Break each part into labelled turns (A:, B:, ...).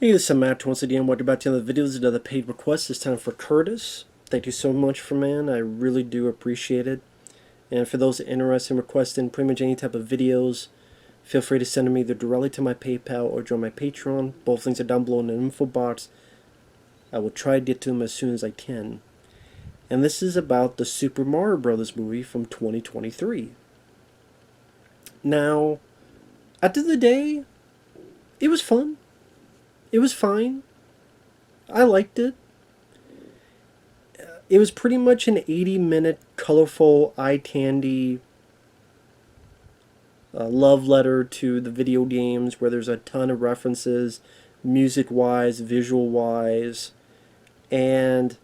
A: Hey, this is Matt once again. Welcome back to another video. This is another paid request. This time for Curtis. Thank you so much for man. I really do appreciate it. And for those interested in requesting pretty much any type of videos, feel free to send them either directly to my PayPal or join my Patreon. Both links are down below in the info box. I will try to get to them as soon as I can. And this is about the Super Mario Bros. Movie from 2023. Now, at the end of the day, it was fun. It was fine. I liked it. It was pretty much an 80-minute, colorful, eye-candy love letter to the video games where there's a ton of references, music-wise, visual-wise. And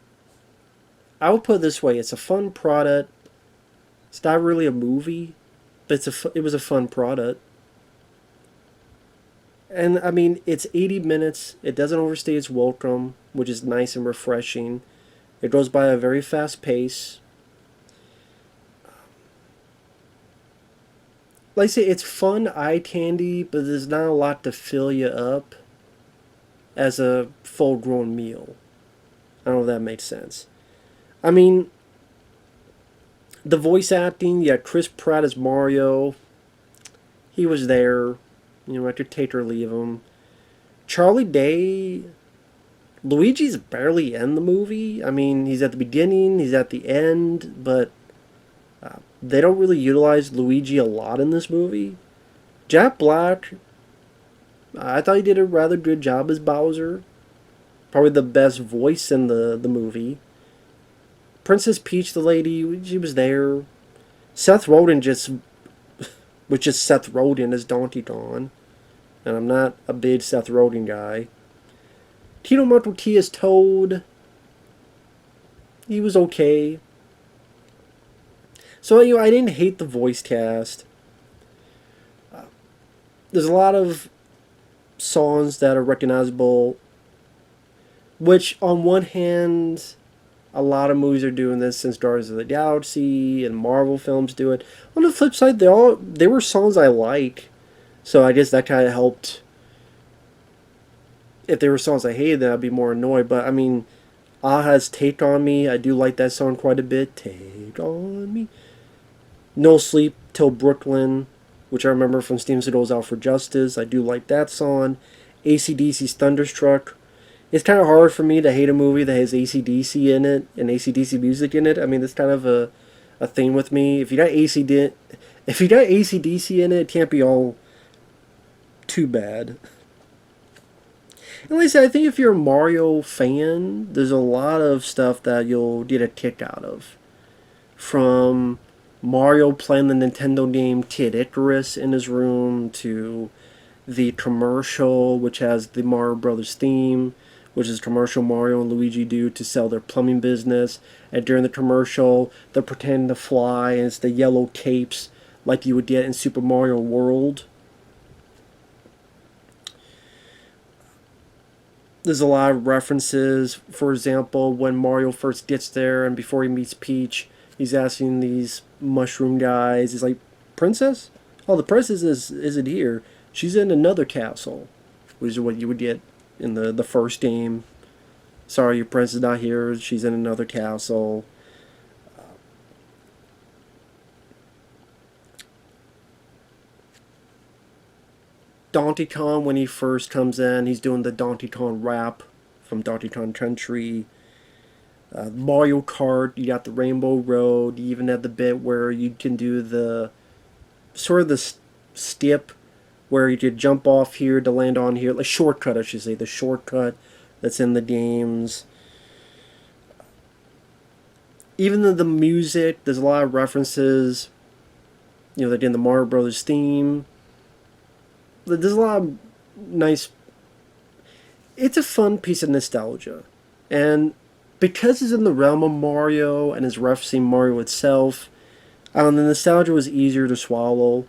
A: I would put it this way. It's a fun product. It's not really a movie, but it was a fun product. And, I mean, it's 80 minutes. It doesn't overstay its welcome, which is nice and refreshing. It goes by a very fast pace. Like I say, it's fun eye candy, but there's not a lot to fill you up as a full-grown meal. I don't know if that makes sense. I mean, the voice acting, you had Chris Pratt as Mario. He was there. You know, I could take or leave him. Charlie Day, Luigi's barely in the movie. I mean, he's at the beginning, he's at the end, but they don't really utilize Luigi a lot in this movie. Jack Black, I thought he did a rather good job as Bowser. Probably the best voice in the movie. Princess Peach, the lady, she was there. Seth Rogen which is Seth Rogen as Donkey Kong. And I'm not a big Seth Rogen guy. Keegan-Michael Key as Toad. He was okay. So, you know, I didn't hate the voice cast. There's a lot of songs that are recognizable. Which, on one hand, a lot of movies are doing this since Guardians of the Galaxy and Marvel films do it. On the flip side, they were songs I like, so I guess that kind of helped. If there were songs I hated, then I'd be more annoyed. But I mean, Aha's "Take on Me," I do like that song quite a bit. Take on me. No Sleep Till Brooklyn, which I remember from Steven Seagal's Out for Justice. I do like that song. AC/DC's Thunderstruck. It's kind of hard for me to hate a movie that has AC/DC in it and AC/DC music in it. I mean, that's kind of a thing with me. If you got AC/DC in it, it can't be all too bad. And like I said, I think if you're a Mario fan, there's a lot of stuff that you'll get a kick out of. From Mario playing the Nintendo game Kid Icarus in his room to the commercial, which has the Mario Brothers theme, which is a commercial Mario and Luigi do to sell their plumbing business. And during the commercial, they're pretending to fly, and it's the yellow capes like you would get in Super Mario World. There's a lot of references. For example, when Mario first gets there and before he meets Peach, he's asking these mushroom guys, he's like, "Princess? Oh, the princess isn't here. She's in another castle," which is what you would get in the first game. "Sorry, your princess is not here. She's in another castle." Donkey Kong, when he first comes in, he's doing the Donkey Kong rap from Donkey Kong Country. Mario Kart, you got the Rainbow Road. You even had the bit where you can do the sort of the skip where you could jump off here to land on here. Like shortcut, I should say. The shortcut that's in the games. Even the music, there's a lot of references. You know, they're doing the Mario Brothers theme. There's a lot of nice. It's a fun piece of nostalgia. And because it's in the realm of Mario and is referencing Mario itself, the nostalgia was easier to swallow.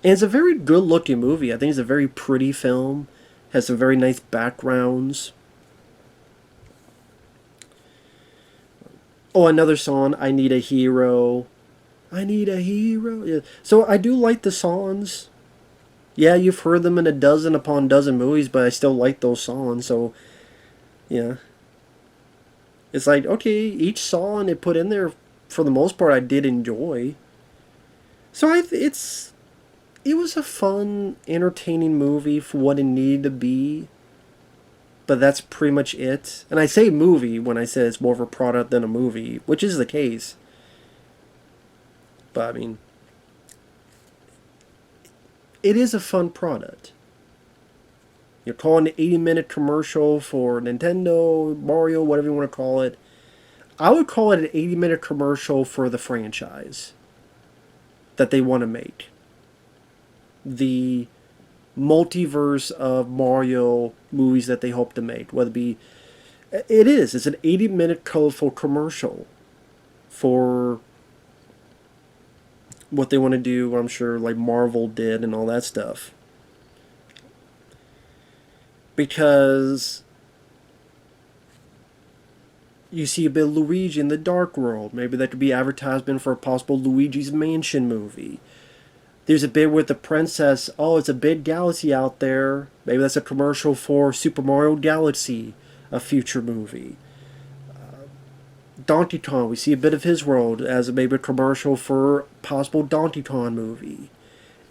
A: And it's a very good looking movie. I think it's a very pretty film. Has some very nice backgrounds. Oh, another song, "I Need a Hero." I need a hero. Yeah. So I do like the songs. Yeah, you've heard them in a dozen upon dozen movies, but I still like those songs. So yeah, it's like okay, each song they put in there, for the most part, I did enjoy. So it was a fun, entertaining movie for what it needed to be. But that's pretty much it. And I say movie when I say it's more of a product than a movie, which is the case. But I mean, it is a fun product. You're calling an 80-minute commercial for Nintendo, Mario, whatever you want to call it. I would call it an 80-minute commercial for the franchise that they want to make. The multiverse of Mario movies that they hope to make. Whether it be. It's an 80-minute colorful commercial for what they want to do, I'm sure, like Marvel did and all that stuff. Because you see a bit of Luigi in the Dark World. Maybe that could be advertisement for a possible Luigi's Mansion movie. There's a bit with the princess. Oh, it's a big galaxy out there. Maybe that's a commercial for Super Mario Galaxy, a future movie. Donkey Kong, we see a bit of his world as maybe a commercial for a possible Donkey Kong movie.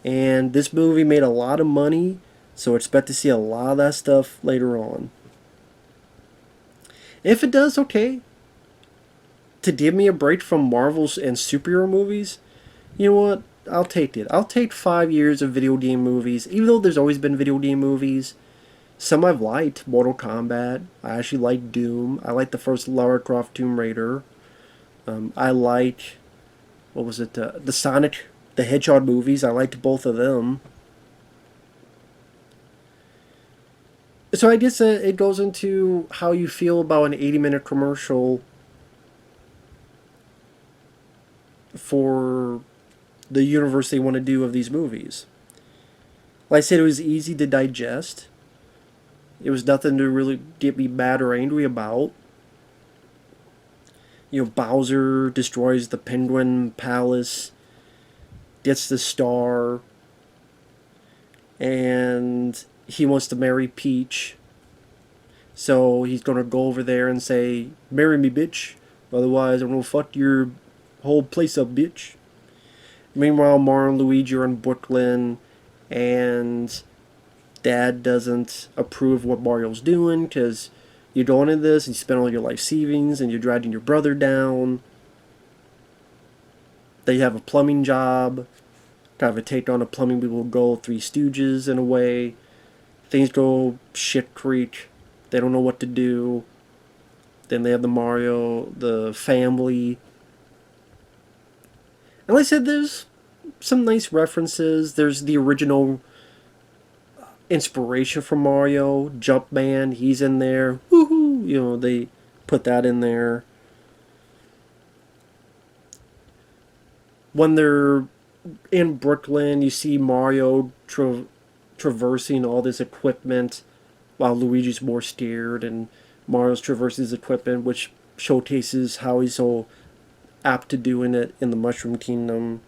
A: And this movie made a lot of money, so expect to see a lot of that stuff later on. If it does, okay. To give me a break from Marvel's and superhero movies, you know what? I'll take it. I'll take 5 years of video game movies, even though there's always been video game movies. Some I've liked. Mortal Kombat. I actually like Doom. I like the first Lara Croft Tomb Raider. I like, what was it? The Sonic the Hedgehog movies. I liked both of them. So I guess it goes into how you feel about an 80-minute commercial for the universe they want to do of these movies. Like I said, it was easy to digest. It was nothing to really get me mad or angry about. You know, Bowser destroys the Penguin Palace, gets the star, and he wants to marry Peach. So he's going to go over there and say, "Marry me, bitch. Otherwise, I'm going to fuck your whole place up, bitch." Meanwhile, Mario and Luigi are in Brooklyn, and Dad doesn't approve what Mario's doing because you're going into this and you spend all your life savings and you're dragging your brother down. They have a plumbing job, kind of a take on a plumbing people go Three Stooges in a way. Things go shit creek. They don't know what to do. Then they have the family. And like I said, there's some nice references. There's the original inspiration from Mario, Jumpman, he's in there. Woohoo! You know, they put that in there. When they're in Brooklyn, you see Mario traversing all this equipment while Luigi's more scared, and Mario's traversing his equipment, which showcases how he's so apt to doing it in the Mushroom Kingdom.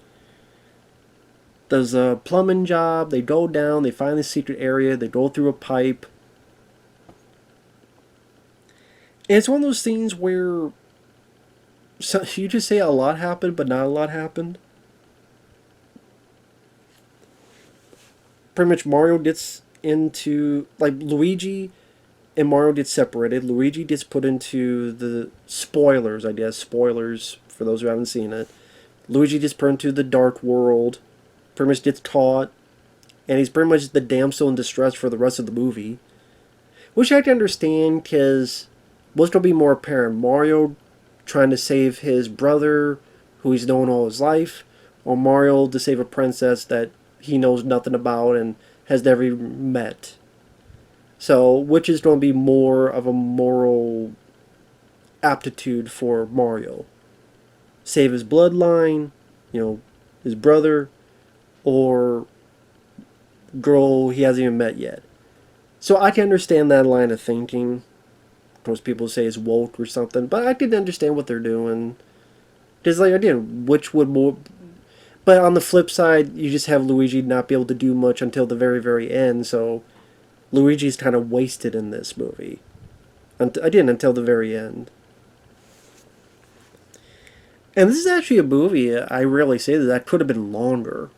A: There's a plumbing job. They go down. They find the secret area. They go through a pipe. And it's one of those things where you just say a lot happened, but not a lot happened. Pretty much Mario gets into, like, Luigi and Mario get separated. Luigi gets put into the spoilers, I guess. Spoilers for those who haven't seen it. Luigi gets put into the Dark World. Pretty much gets caught, and he's pretty much the damsel in distress for the rest of the movie. Which I can understand, because what's going to be more apparent? Mario trying to save his brother, who he's known all his life, or Mario to save a princess that he knows nothing about and has never even met. So, which is going to be more of a moral aptitude for Mario? Save his bloodline, his brother, or girl he hasn't even met yet. So I can understand that line of thinking. Most people say it's woke or something, but I can understand what they're doing. Because, like, again, which would more... But on the flip side, you just have Luigi not be able to do much until the very, very end, so Luigi's kind of wasted in this movie. Again, until the very end. And this is actually a movie, I rarely say that could have been longer.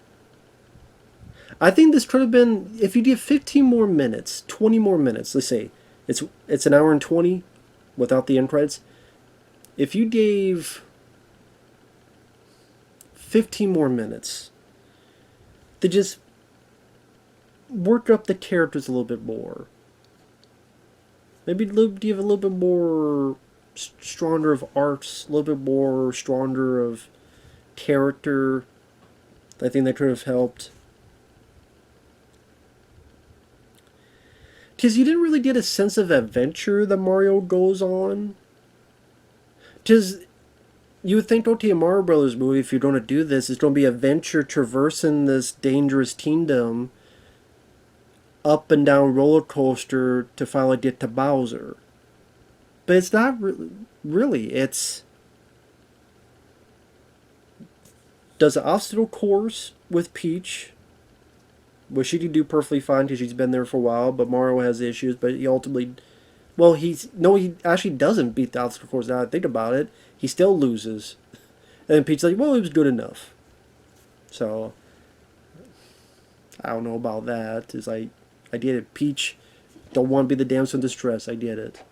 A: I think this could have been, if you give 15 more minutes, 20 more minutes, let's say, it's an hour and 20 without the end credits. If you gave 15 more minutes to just work up the characters a little bit more. Maybe give a little bit more stronger of arcs, a little bit more stronger of character. I think that could have helped. Because you didn't really get a sense of adventure that Mario goes on. Because you would think, okay, a Mario Brothers movie, if you're going to do this, it's going to be adventure traversing this dangerous kingdom, up and down roller coaster to finally get to Bowser. But it's not really. It's does an obstacle course with Peach, which she can do perfectly fine because she's been there for a while. But Mario has issues. But he ultimately, well, he actually doesn't beat the obstacle course. Now I think about it, he still loses. And then Peach's like, well, it was good enough. So I don't know about that. It's like, I did it. Peach don't want to be the damsel in distress. I did it.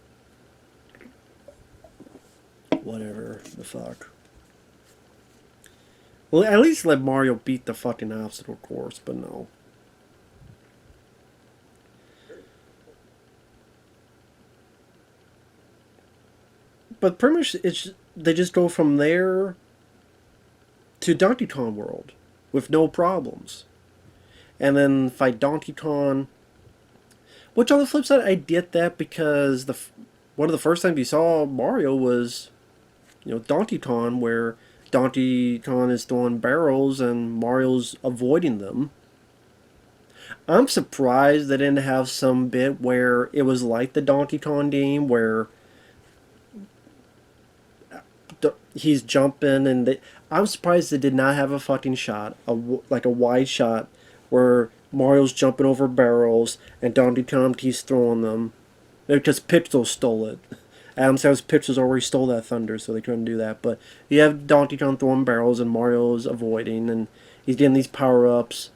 A: Whatever the fuck. Well, at least let Mario beat the fucking obstacle course, but no. But pretty much they just go from there to Donkey Kong World with no problems. And then fight Donkey Kong. Which on the flip side, I get that because one of the first times you saw Mario was, Donkey Kong, where Donkey Kong is throwing barrels and Mario's avoiding them. I'm surprised they didn't have some bit where it was like the Donkey Kong game, where he's jumping and I'm surprised they did not have a fucking shot, like a wide shot, where Mario's jumping over barrels and Donkey Kong keeps throwing them. Maybe because Pixel stole it. Adam says Pixels already stole that thunder, so they couldn't do that. But you have Donkey Kong throwing barrels and Mario's avoiding, and he's getting these power-ups.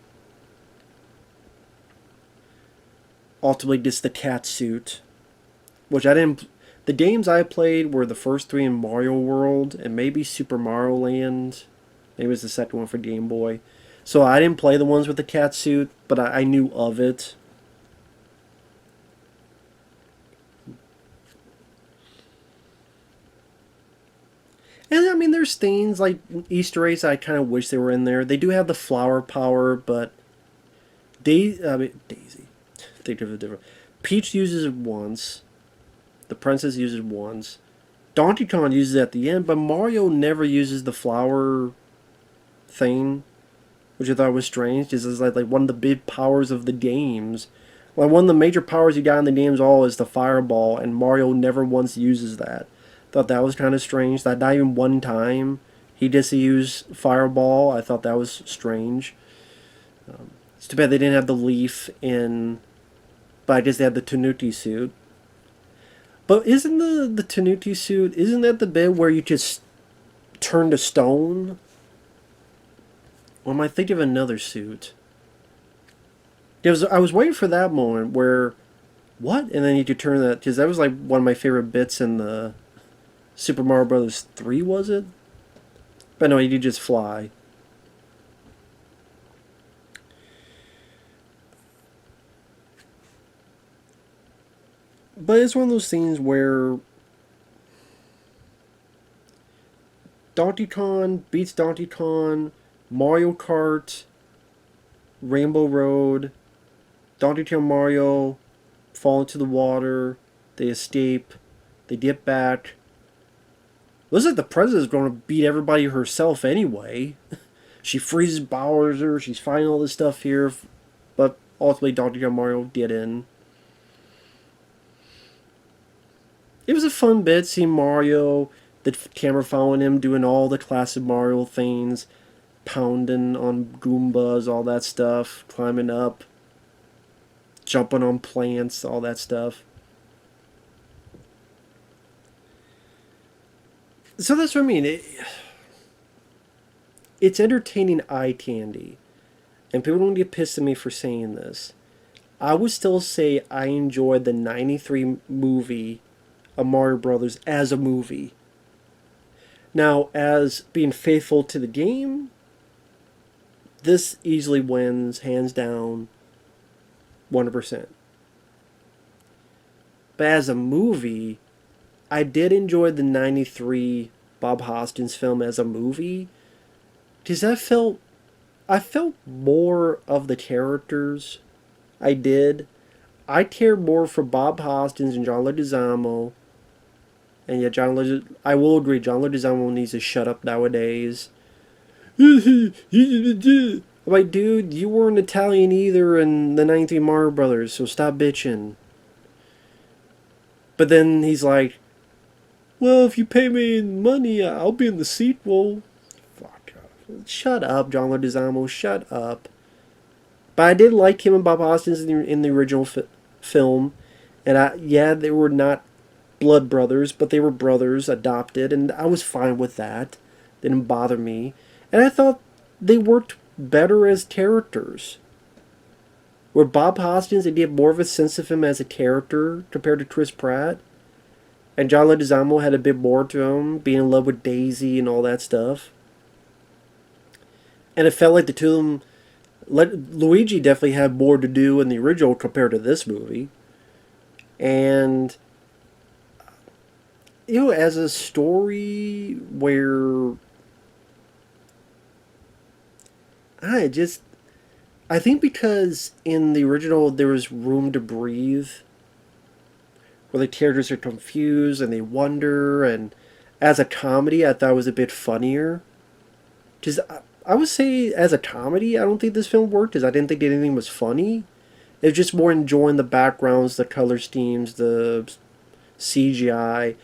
A: Ultimately gets the cat suit, which I didn't. The games I played were the first three in Mario World and maybe Super Mario Land. Maybe it was the second one for Game Boy. So I didn't play the ones with the cat suit, but I knew of it. And I mean, there's things like Easter eggs I kind of wish they were in there. They do have the flower power, but Daisy. Think of it different. Peach uses it once. The princess uses it once. Donkey Kong uses it at the end, but Mario never uses the flower thing, which I thought was strange, because it's like one of the big powers of the games. Like one of the major powers you got in the games all is the fireball, and Mario never once uses that. Thought that was kind of strange. That not even one time he gets to use fireball. I thought that was strange. It's too bad they didn't have the leaf in, but I guess they had the Tanuki suit. But isn't the Tanuki suit, isn't that the bit where you just turn to stone? Or am I thinking of another suit? I was waiting for that moment where, what? And then you could turn that, because that was like one of my favorite bits in the Super Mario Bros. 3, was it? But no, you could just fly. But it's one of those things where Donkey Kong beats Donkey Kong, Mario Kart, Rainbow Road, Donkey Kong Mario fall into the water, they escape, they get back. Looks like the president is going to beat everybody herself anyway. She freezes Bowser, she's fighting all this stuff here, but ultimately Donkey Kong Mario get in. It was a fun bit seeing Mario, the camera following him, doing all the classic Mario things. pounding on Goombas, all that stuff, climbing up, jumping on plants, all that stuff. So that's what I mean. It's entertaining eye candy. And people don't get pissed at me for saying this. I would still say I enjoyed the 93 movie of Mario Brothers as a movie. Now, as being faithful to the game, this easily wins, hands down, 100%. But as a movie, I did enjoy the 93 Bob Hoskins film as a movie. Because I felt more of the characters. I did. I cared more for Bob Hoskins and John Leguizamo. And yeah, I will agree, John Leguizamo needs to shut up nowadays. I'm like, dude, you weren't Italian either in the 93 Mario Brothers, so stop bitching. But then he's like, well, if you pay me money, I'll be in the sequel. Fuck off. Shut up, John Leguizamo, shut up. But I did like him and Bob Hoskins in the original film. And yeah, they were not blood brothers, but they were brothers, adopted, and I was fine with that. Didn't bother me. And I thought they worked better as characters. Where Bob Hoskins, they did more of a sense of him as a character compared to Chris Pratt. And John Leguizamo had a bit more to him, being in love with Daisy and all that stuff. And it felt like the two of them... Luigi definitely had more to do in the original compared to this movie. And... you know, as a story where... I think because in the original there was room to breathe, where the characters are confused and they wonder, and as a comedy I thought it was a bit funnier. Just I would say as a comedy I don't think this film worked, because I didn't think anything was funny. It was just more enjoying the backgrounds, the color schemes, the CGI.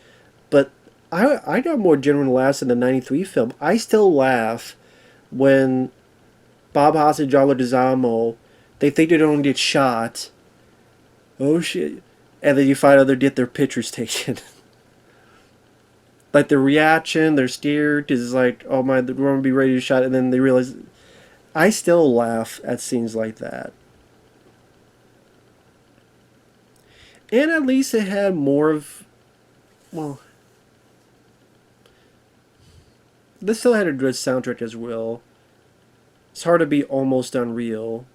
A: But I got more genuine laughs in the 93 film. I still laugh when Bob Hoskins and John Leguizamo, they think they don't get shot. Oh shit. And then you find out they get their pictures taken. Like the reaction, they're scared because it's like, oh my, they're going to be ready to shot, and then they realize. I still laugh at scenes like that. And at least it had more of, well, this still had a good soundtrack as well. It's hard to be almost unreal.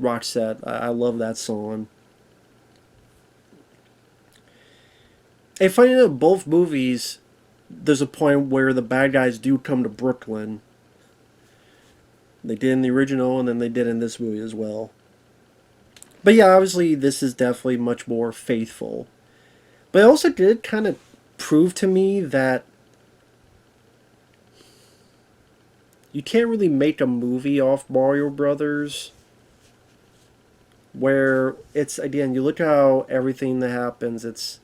A: Roxette, I love that song. And funny enough, both movies, there's a point where the bad guys do come to Brooklyn. They did in the original, and then they did in this movie as well. But yeah, obviously this is definitely much more faithful. But it also did kind of prove to me that you can't really make a movie off Mario Brothers where it's, again, you look at how everything that happens, it's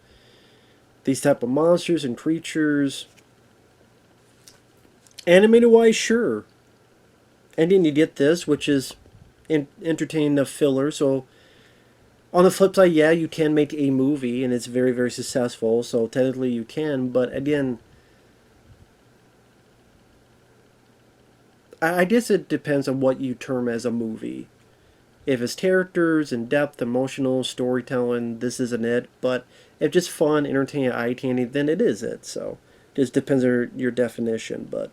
A: these type of monsters and creatures. Animated wise, sure. And then you get this, which is entertaining enough filler. So on the flip side, yeah, you can make a movie and it's very, very successful. So technically you can, but again, I guess it depends on what you term as a movie. If it's characters and depth, emotional, storytelling, this isn't it. But if just fun, entertaining, eye candy, then it is it. So it just depends on your definition. But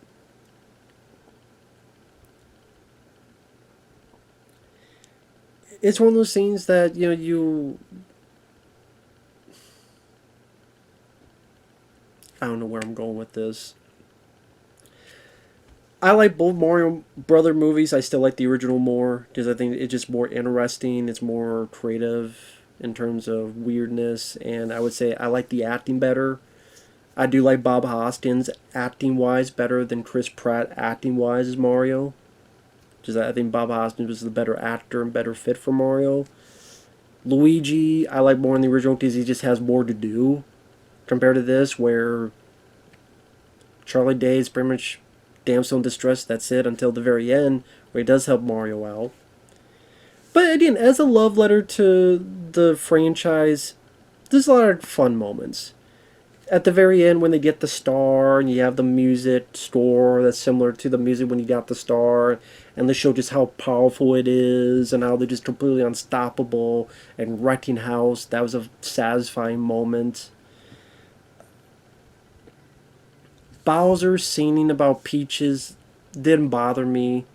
A: it's one of those things that, I don't know where I'm going with this. I like both Mario Brother movies. I still like the original more because I think it's just more interesting. It's more creative in terms of weirdness, and I would say I like the acting better. I do like Bob Hoskins acting wise better than Chris Pratt acting wise as Mario. Because I think Bob Hoskins was the better actor and better fit for Mario. Luigi, I like more in the original because he just has more to do compared to this, where Charlie Day is pretty much damsel in distress, that's it, until the very end, where he does help Mario out. But again, as a love letter to the franchise, there's a lot of fun moments. At the very end, when they get the star, and you have the music score that's similar to the music when you got the star, and they show just how powerful it is, and how they're just completely unstoppable, and wrecking house, that was a satisfying moment. Bowser singing about Peaches didn't bother me.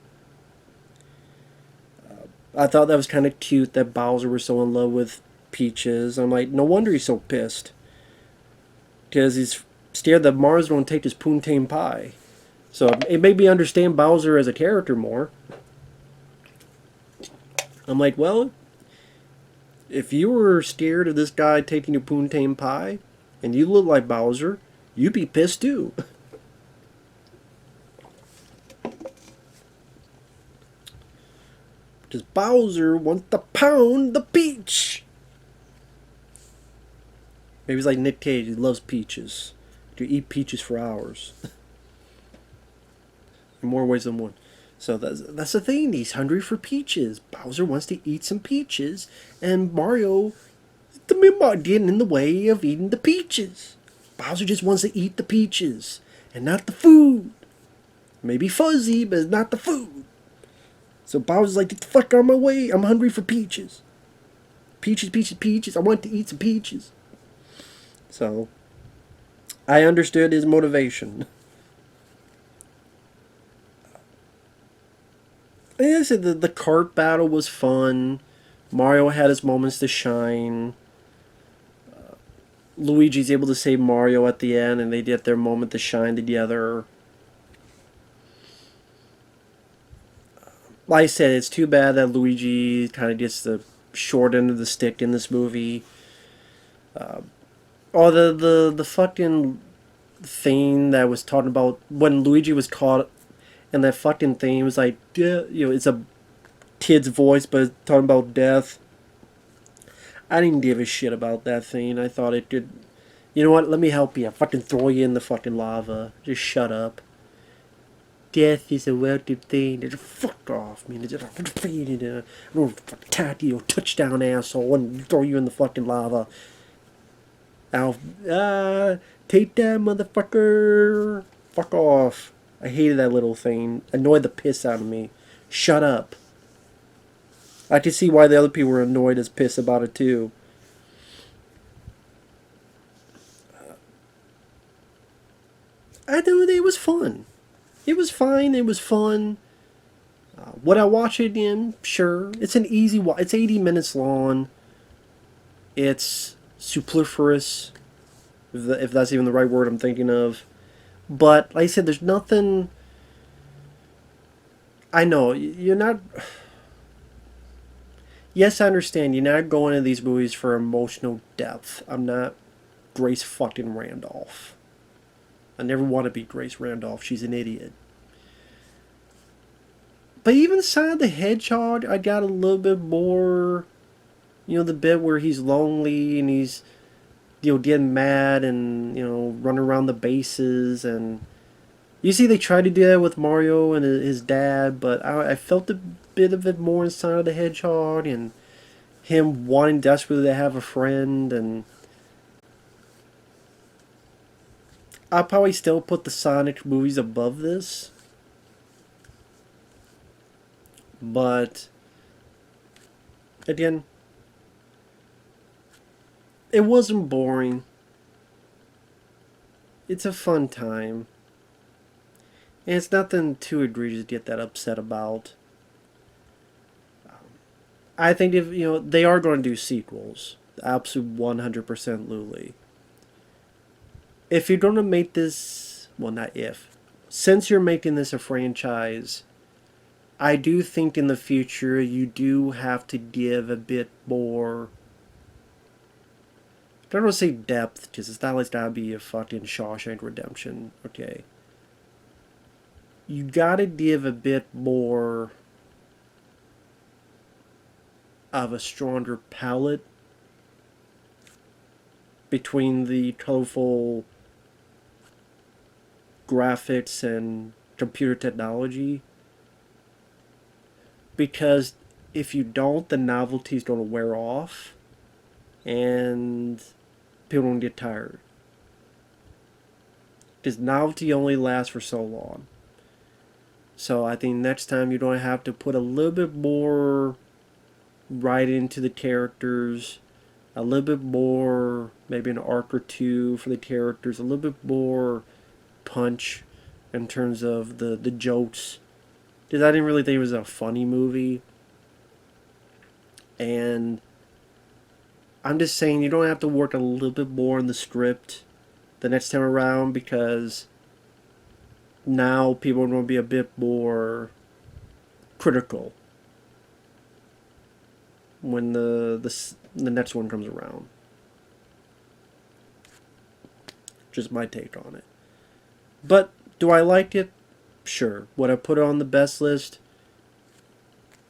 A: I thought that was kind of cute that Bowser was so in love with Peaches. I'm like, no wonder he's so pissed. Because he's scared that Mario's going to take his Poontang pie. So it made me understand Bowser as a character more. I'm like, well, if you were scared of this guy taking your Poontang pie, and you look like Bowser, you'd be pissed too. Because Bowser wants to pound the peach. Maybe he's like Nick Cage. He loves peaches. You eat peaches for hours. In more ways than one. So that's the thing. He's hungry for peaches. Bowser wants to eat some peaches. And Mario, getting in the way of eating the peaches. Bowser just wants to eat the peaches. And not the food. Maybe fuzzy, but it's not the food. So Bowser's like, get the fuck out of my way. I'm hungry for peaches. Peaches, peaches, peaches. I want to eat some peaches. So, I understood his motivation. Like I said, the kart battle was fun. Mario had his moments to shine. Luigi's able to save Mario at the end, and they get their moment to shine together. Like I said, it's too bad that Luigi kind of gets the short end of the stick in this movie. The fucking thing that was talking about when Luigi was caught, and that fucking thing was like, it's a kid's voice, but it's talking about death. I didn't give a shit about that thing. I thought it could, you know what? Let me help you. I'll fucking throw you in the fucking lava. Just shut up. Death is a welcome thing. Just fuck off, man. Just I'm gonna attack you, touchdown asshole, and throw you in the fucking lava. Take that, motherfucker. Fuck off. I hated that little thing. Annoyed the piss out of me. Shut up. I can see why the other people were annoyed as piss about it too. I thought it was fun. It was fine. It was fun. Would I watch it again? Sure. It's an easy watch. It's 80 minutes long. It's superfluous, if that's even the right word I'm thinking of. But like I said, there's nothing. I know you're not. Yes, I understand. You're not going to these movies for emotional depth. I'm not Grace fucking Randolph. I never want to be Grace Randolph. She's an idiot. But even Sonic the Hedgehog, I got a little bit more. The bit where he's lonely and he's, getting mad and, running around the bases. And you see they tried to do that with Mario and his dad, but I felt a bit of it more in Sonic the Hedgehog and him wanting desperately to have a friend. And I'll probably still put the Sonic movies above this. But, again, it wasn't boring. It's a fun time. And it's nothing too egregious to get that upset about. I think if, they are going to do sequels. Absolute 100% Luli. If you're going to make this, well, not if. Since you're making this a franchise, I do think in the future you do have to give a bit more. I don't want to say depth, because it's not like that'd be a fucking Shawshank Redemption, okay? You gotta give a bit more of a stronger palette between the colorful graphics and computer technology. Because if you don't, the novelty's going to wear off and people don't get tired. Because novelty only lasts for so long. So I think next time you're going to have to put a little bit more right into the characters, a little bit more, maybe an arc or two for the characters, a little bit more punch in terms of the jokes. Because I didn't really think it was a funny movie. And I'm just saying you don't have to work a little bit more in the script the next time around, because now people are going to be a bit more critical when the next one comes around. Just my take on it. But do I like it? Sure. Would I put it on the best list?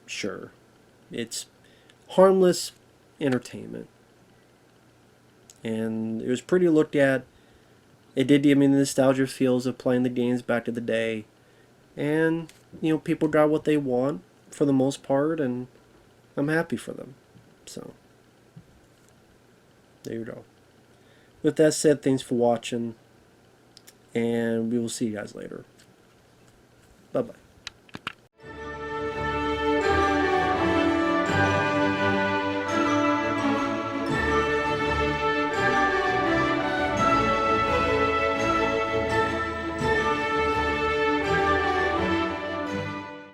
A: Sure. It's harmless entertainment. And it was pretty looked at. It did give me the nostalgia feels of playing the games back in the day. And, people got what they want for the most part, and I'm happy for them. So, there you go. With that said, thanks for watching, and we will see you guys later. Bye-bye.